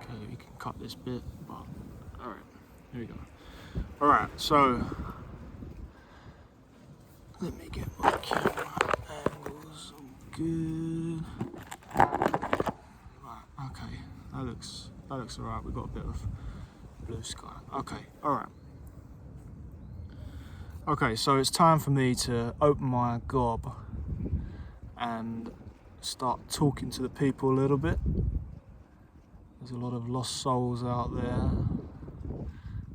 Okay, we can cut this bit, but alright, here we go. Alright, so let me get my camera angles good. Right, okay, that looks alright. We've got a bit of blue sky. Okay, alright. Okay, so it's time for me to open my gob and start talking to the people a little bit. There's a lot of lost souls out there.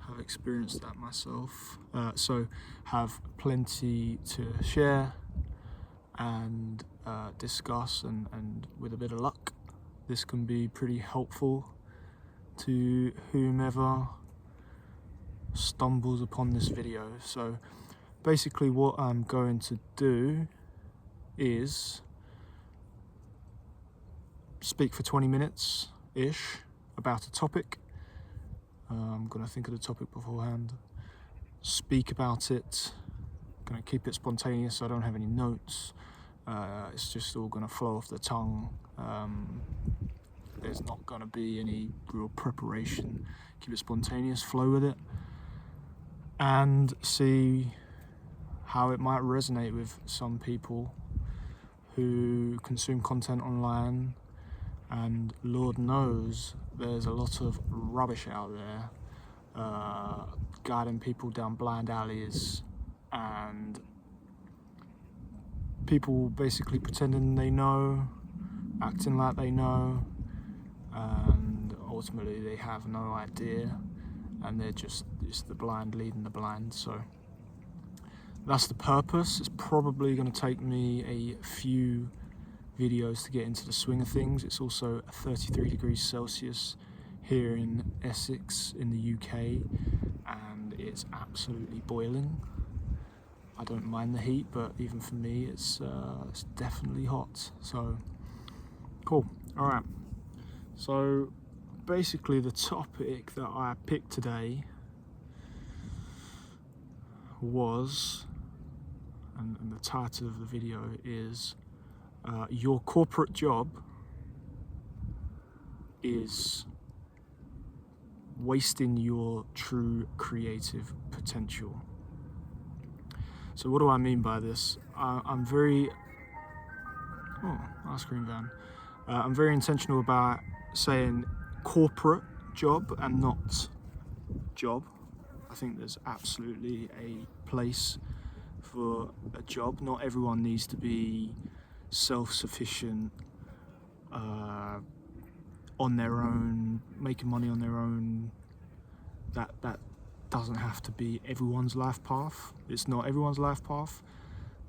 I've experienced that myself. So have plenty to share and discuss, and with a bit of luck, this can be pretty helpful to whomever stumbles upon this video. So basically what I'm going to do is speak for 20 minutes ish about a topic. I'm going to think of the topic beforehand, speak about it, going to keep it spontaneous so I don't have any notes. It's just all going to flow off the tongue. There's not going to be any real preparation. Keep it spontaneous, flow with it, and see how it might resonate with some people who consume content online. And Lord knows there's a lot of rubbish out there, guiding people down blind alleys, and people basically pretending they know, acting like they know, and ultimately they have no idea, and it's the blind leading the blind. So that's the purpose. It's probably going to take me a few videos to get into the swing of things. It's also 33 degrees Celsius here in Essex in the UK, and it's absolutely boiling. I don't mind the heat, but even for me it's definitely hot. So cool. Alright, so basically the topic that I picked today was, and the title of the video is your corporate job is wasting your true creative potential. So what do I mean by this? I'm very ice cream van. I'm very intentional about saying corporate job and not job. I think there's absolutely a place for a job. Not everyone needs to be self-sufficient, on their own, making money on their own. That doesn't have to be everyone's life path. It's not everyone's life path.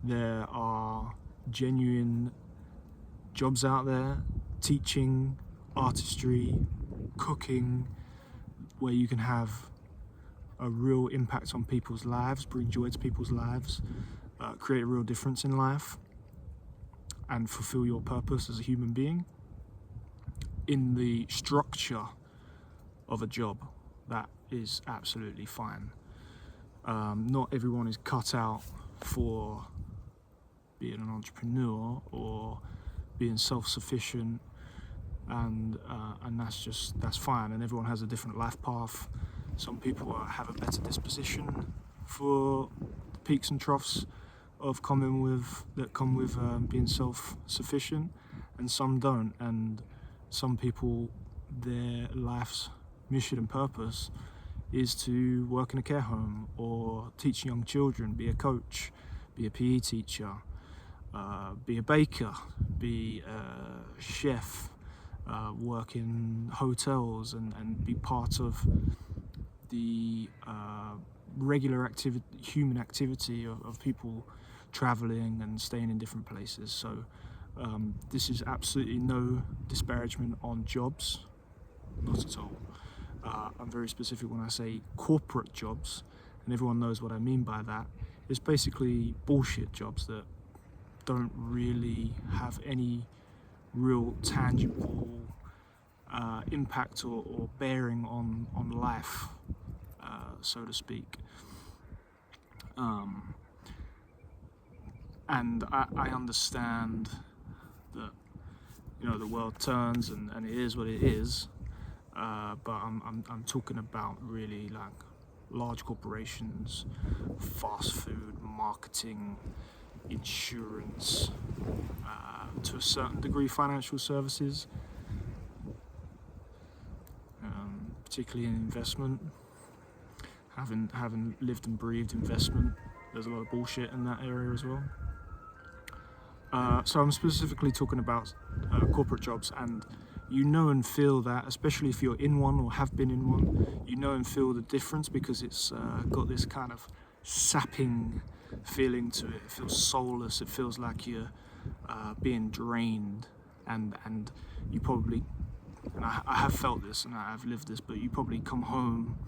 There are genuine jobs out there, teaching, artistry, cooking, where you can have a real impact on people's lives, bring joy to people's lives, create a real difference in life, and fulfill your purpose as a human being in the structure of a job. That is absolutely fine. Not everyone is cut out for being an entrepreneur or being self-sufficient, and that's fine. And everyone has a different life path. Some people have a better disposition for the peaks and troughs of come with being self-sufficient, and some don't. And some people, their life's mission and purpose is to work in a care home or teach young children, be a coach, be a PE teacher, be a baker, be a chef, work in hotels, and be part of the regular human activity of people traveling and staying in different places. So this is absolutely no disparagement on jobs, not at all. I'm very specific when I say corporate jobs, and everyone knows what I mean by that. It's basically bullshit jobs that don't really have any real tangible impact or bearing on life, so to speak. And I understand that, you know, the world turns and it is what it is. but I'm talking about really like large corporations, fast food, marketing, insurance, to a certain degree financial services, particularly in investment. Having lived and breathed investment, there's a lot of bullshit in that area as well. So I'm specifically talking about corporate jobs, and you know and feel that, especially if you're in one or have been in one, you know and feel the difference, because it's got this kind of sapping feeling to it. It feels soulless. It feels like you're being drained, and you probably, and I have felt this and I have lived this, but you probably come home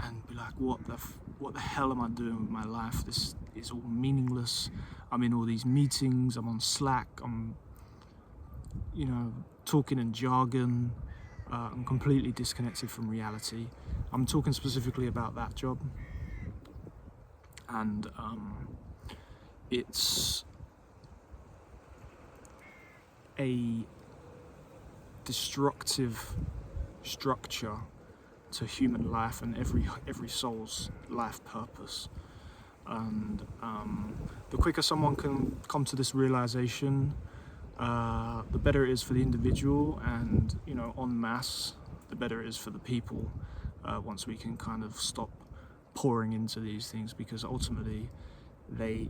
and be like, what the hell am I doing with my life? This is all meaningless. I'm in all these meetings, I'm on Slack, I'm, talking in jargon. I'm completely disconnected from reality. I'm talking specifically about that job. And it's a destructive structure to human life and every soul's life purpose. And the quicker someone can come to this realization, the better it is for the individual, and en masse, the better it is for the people. Once we can kind of stop pouring into these things, because ultimately,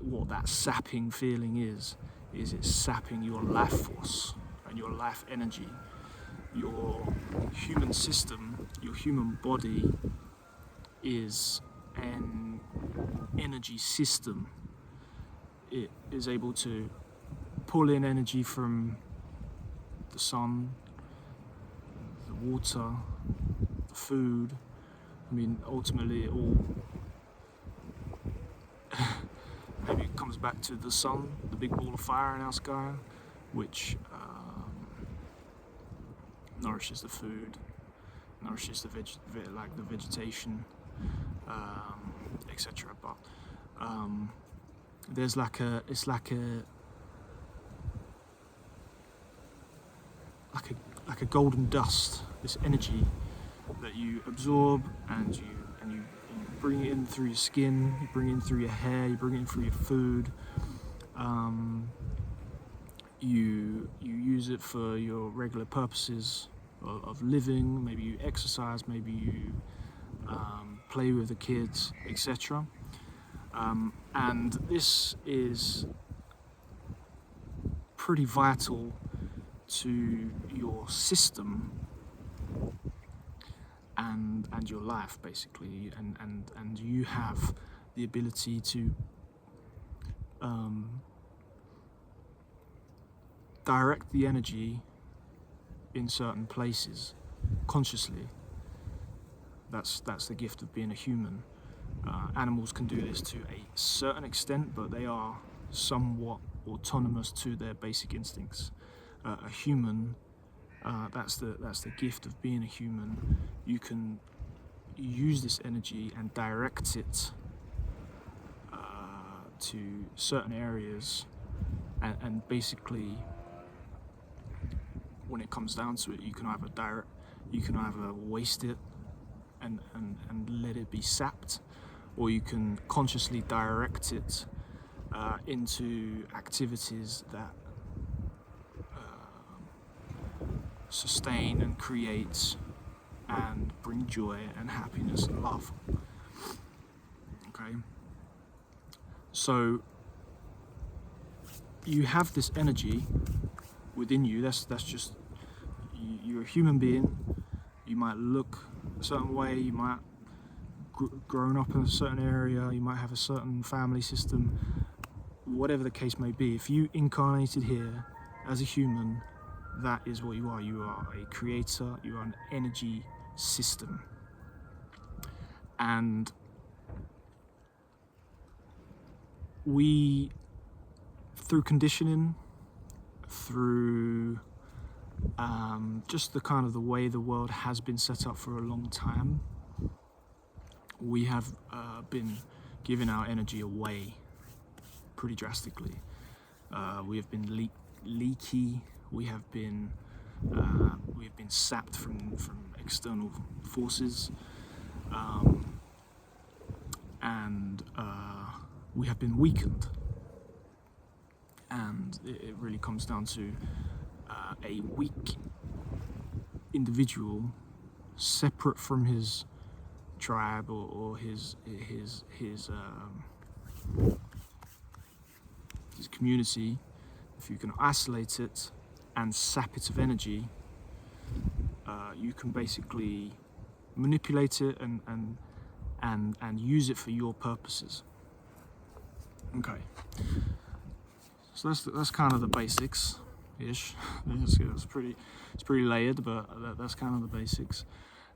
what that sapping feeling is it's sapping your life force and your life energy. Your human system, your human body is an energy system. It is able to pull in energy from the sun, the water, the food. I mean, ultimately it all maybe it comes back to the sun, the big ball of fire in our sky, which nourishes the food, nourishes the vegetation, etc. But there's like a golden dust, this energy that you absorb, and you bring it in through your skin, you bring it in through your hair, you bring it in through your food. You use it for your regular purposes of living. Maybe you exercise, maybe you play with the kids, etc. And this is pretty vital to your system and your life, basically, and you have the ability to direct the energy in certain places consciously. That's the gift of being a human. Animals can do this to a certain extent, but they are somewhat autonomous to their basic instincts. A human, that's the gift of being a human. You can use this energy and direct it to certain areas, and basically, when it comes down to it, you can either waste it and let it be sapped, or you can consciously direct it into activities that sustain and create and bring joy and happiness and love. Okay? So you have this energy within you. That's just, you're a human being. You might look a certain way, you might grown up in a certain area, you might have a certain family system, whatever the case may be. If you incarnated here as a human, that is what you are. You are a creator, you are an energy system. And we, through conditioning, through just the kind of the way the world has been set up for a long time, we have been giving our energy away pretty drastically. We have been leaky. We have been sapped from external forces, and we have been weakened. And it really comes down to a weak individual, separate from his tribe or his community. If you can isolate it and sap it of energy, you can basically manipulate it and use it for your purposes. Okay, so that's kind of the basics ish. It's pretty layered, but that's kind of the basics.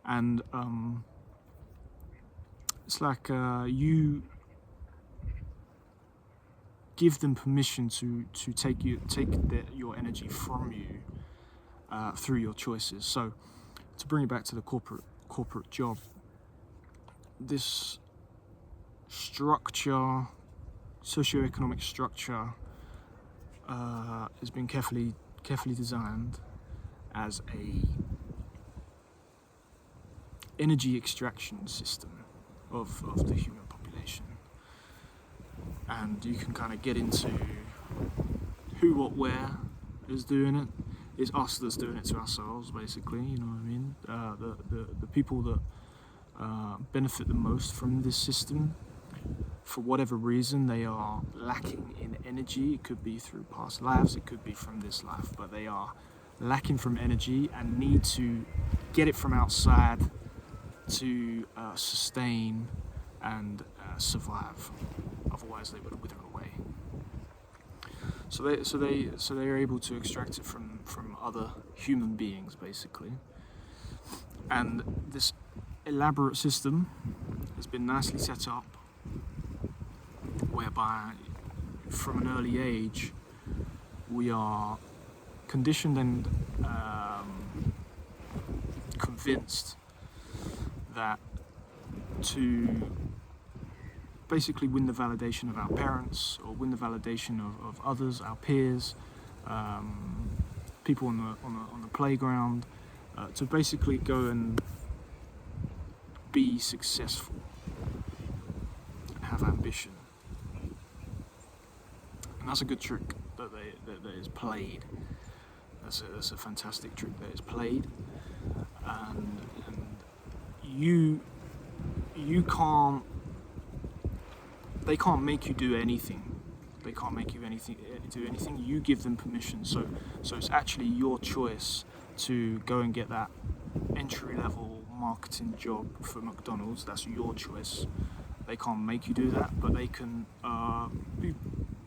And it's like you give them permission to take your energy from you through your choices. So to bring it back to the corporate job, this structure, socioeconomic structure, has been carefully designed as a energy extraction system of the human population. And you can kind of get into who, what, where is doing it. It's us that's doing it to ourselves, basically, you know what I mean? The people that benefit the most from this system, for whatever reason, they are lacking in energy. It could be through past lives, it could be from this life, but they are lacking from energy and need to get it from outside to sustain and survive. Otherwise, they would wither away. So they are able to extract it from other human beings, basically. And this elaborate system has been nicely set up, whereby from an early age we are conditioned and convinced that to basically win the validation of our parents or win the validation of others, our peers, people on the playground, to basically go and be successful and have ambition. And that's a good trick that is played. That's a fantastic trick that is played, and you can't. They can't make you do anything. They can't make you do anything. You give them permission. So it's actually your choice to go and get that entry-level marketing job for McDonald's. That's your choice. They can't make you do that, but they can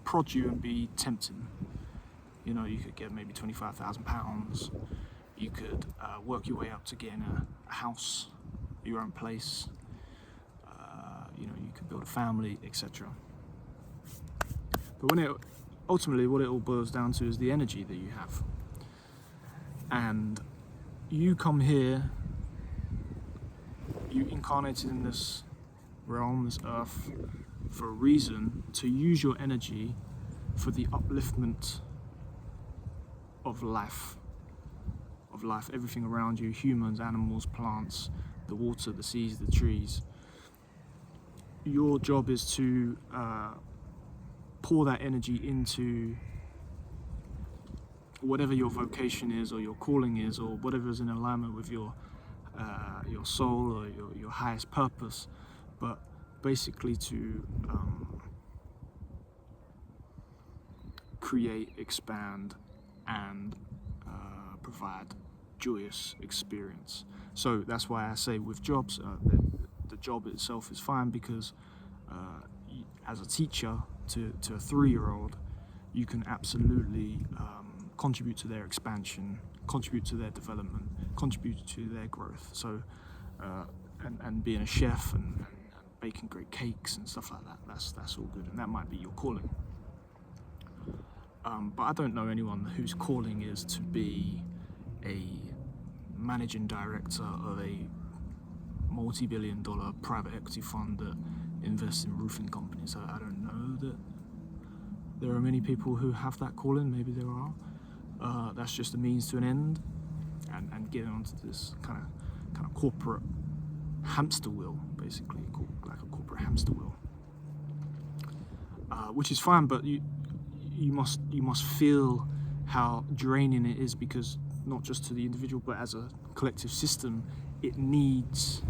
prod you and be tempting. You know, you could get maybe £25,000. You could work your way up to getting a house, your own place. You could build a family, etc. But ultimately what it all boils down to is the energy that you have. And you come here, you incarnated in this realm, this earth, for a reason, to use your energy for the upliftment of life, everything around you, humans, animals, plants, the water, the seas, the trees. Your job is to pour that energy into whatever your vocation is, or your calling is, or whatever is in alignment with your soul or your highest purpose. But basically to create, expand, and provide joyous experience. So that's why I say with jobs, the job itself is fine, because as a teacher to a 3-year-old, you can absolutely contribute to their expansion, contribute to their development, contribute to their growth. So and being a chef and baking great cakes and stuff like that, that's all good, and that might be your calling. But I don't know anyone whose calling is to be a managing director of a multi-billion-dollar private equity fund that invests in roofing companies. I don't know that there are many people who have that calling. Maybe there are. That's just a means to an end, and getting onto this kind kind of corporate hamster wheel, basically, like a corporate hamster wheel, which is fine, but you must feel how draining it is, because not just to the individual, but as a collective system, it needs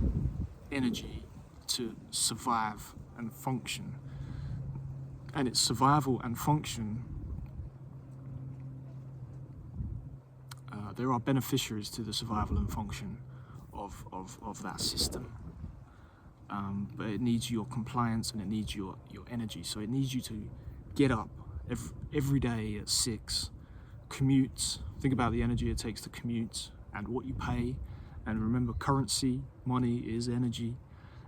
energy to survive and function. And its survival and function, there are beneficiaries to the survival and function of that system. But it needs your compliance and it needs your energy. So it needs you to get up every day at 6, commute. Think about the energy it takes to commute and what you pay. And remember, currency, money is energy,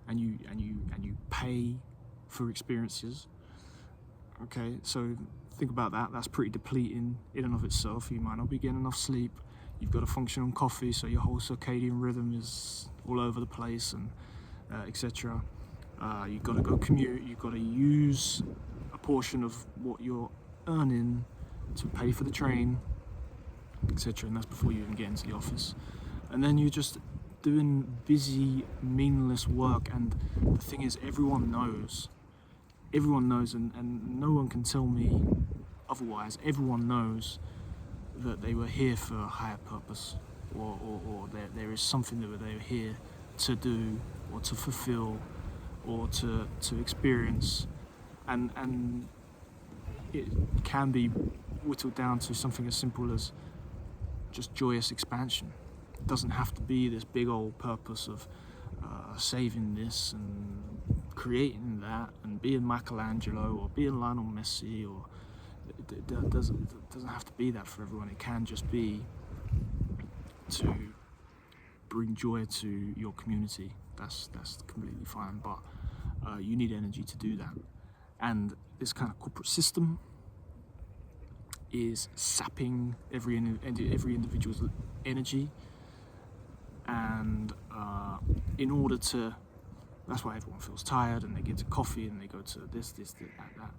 and you pay for experiences. Okay, so think about that. That's pretty depleting in and of itself. You might not be getting enough sleep. You've got to function on coffee, so your whole circadian rhythm is all over the place, and etc. You've got to go commute. You've got to use a portion of what you're earning to pay for the train, etc. And that's before you even get into the office. And then you're just doing busy, meaningless work. And the thing is, everyone knows, and no one can tell me otherwise. Everyone knows that they were here for a higher purpose, or there is something that they were here to do, or to fulfill, or to experience, and it can be whittled down to something as simple as just joyous expansion. It doesn't have to be this big old purpose of saving this and creating that and being Michelangelo or being Lionel Messi, or it doesn't have to be that for everyone. It can just be to bring joy to your community. That's completely fine, but you need energy to do that. And this kind of corporate system is sapping every individual's energy, and in order to, that's why everyone feels tired and they get to coffee and they go to this, that.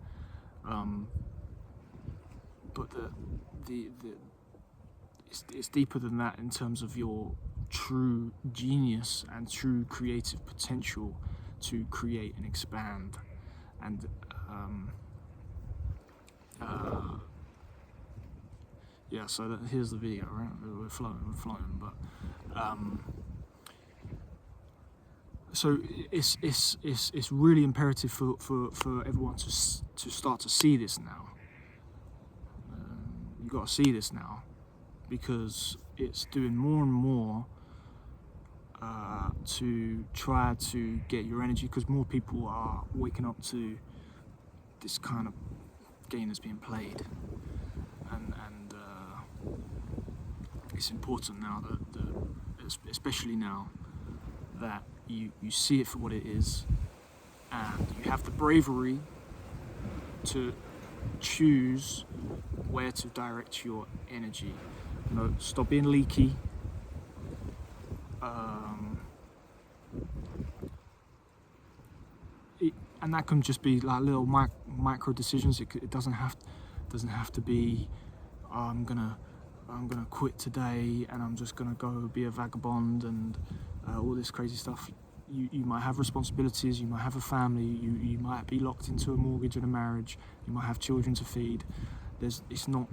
But it's deeper than that in terms of your true genius and true creative potential to create and expand. And yeah, so here's the video, right? We're floating, but so it's really imperative for everyone to start to see this now. You've got to see this now, because it's doing more and more to try to get your energy, because more people are waking up to this kind of game that's being played, and it's important now that especially now that you see it for what it is, and you have the bravery to choose where to direct your energy. You know, stop being leaky. And that can just be like little micro decisions. It doesn't have to be I'm gonna quit today and I'm just gonna go be a vagabond and all this crazy stuff. You might have responsibilities, you might have a family, you might be locked into a mortgage and a marriage, you might have children to feed. It's not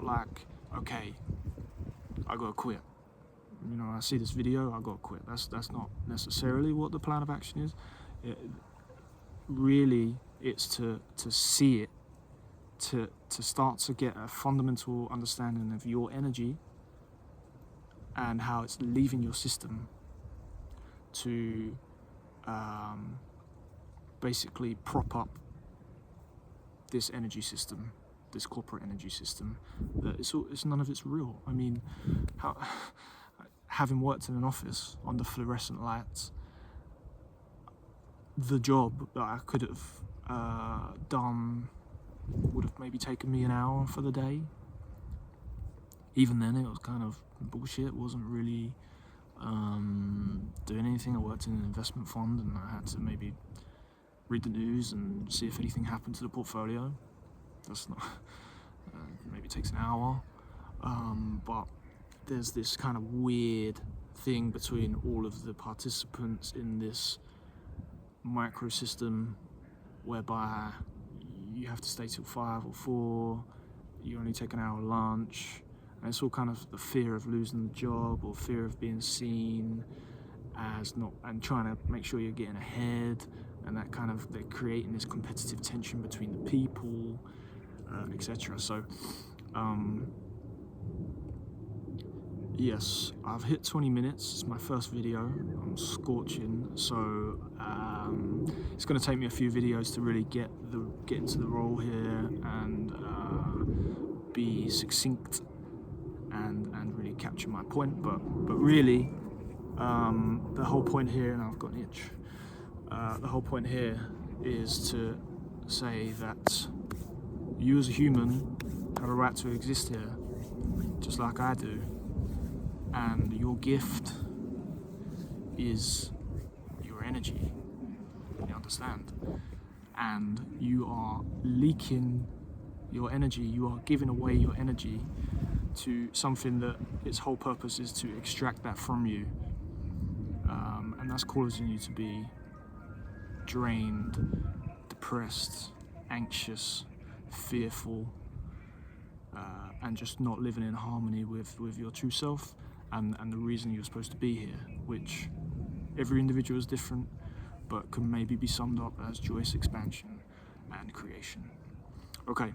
like, okay, I gotta quit. You know, I see this video, I gotta quit. That's not necessarily what the plan of action is. Really, it's to see it, to start to get a fundamental understanding of your energy and how it's leaving your system, to basically prop up this energy system, this corporate energy system, that it's none of it's real. I mean, having worked in an office under fluorescent lights, the job that I could have done would have maybe taken me an hour for the day. Even then, it was kind of bullshit. It wasn't really doing anything. I worked in an investment fund and I had to maybe read the news and see if anything happened to the portfolio. That's not maybe it takes an hour, but there's this kind of weird thing between all of the participants in this microsystem, whereby you have to stay till 5 or 4, you only take an hour lunch, and it's all kind of the fear of losing the job or fear of being seen as not, and trying to make sure you're getting ahead, and that kind of, they're creating this competitive tension between the people, etc. So yes, I've hit 20 minutes. It's my first video. I'm scorching, so it's going to take me a few videos to really get into the role here and be succinct and really capture my point. But really, the whole point here, and I've got an itch. The whole point here is to say that you as a human have a right to exist here, just like I do. And your gift is your energy, you understand? And you are leaking your energy, you are giving away your energy to something that its whole purpose is to extract that from you. And that's causing you to be drained, depressed, anxious, fearful, and just not living in harmony with your true self. And the reason you're supposed to be here, which every individual is different, but can maybe be summed up as joyous expansion and creation. Okay,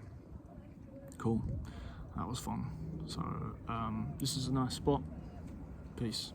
cool, that was fun. So this is a nice spot. Peace.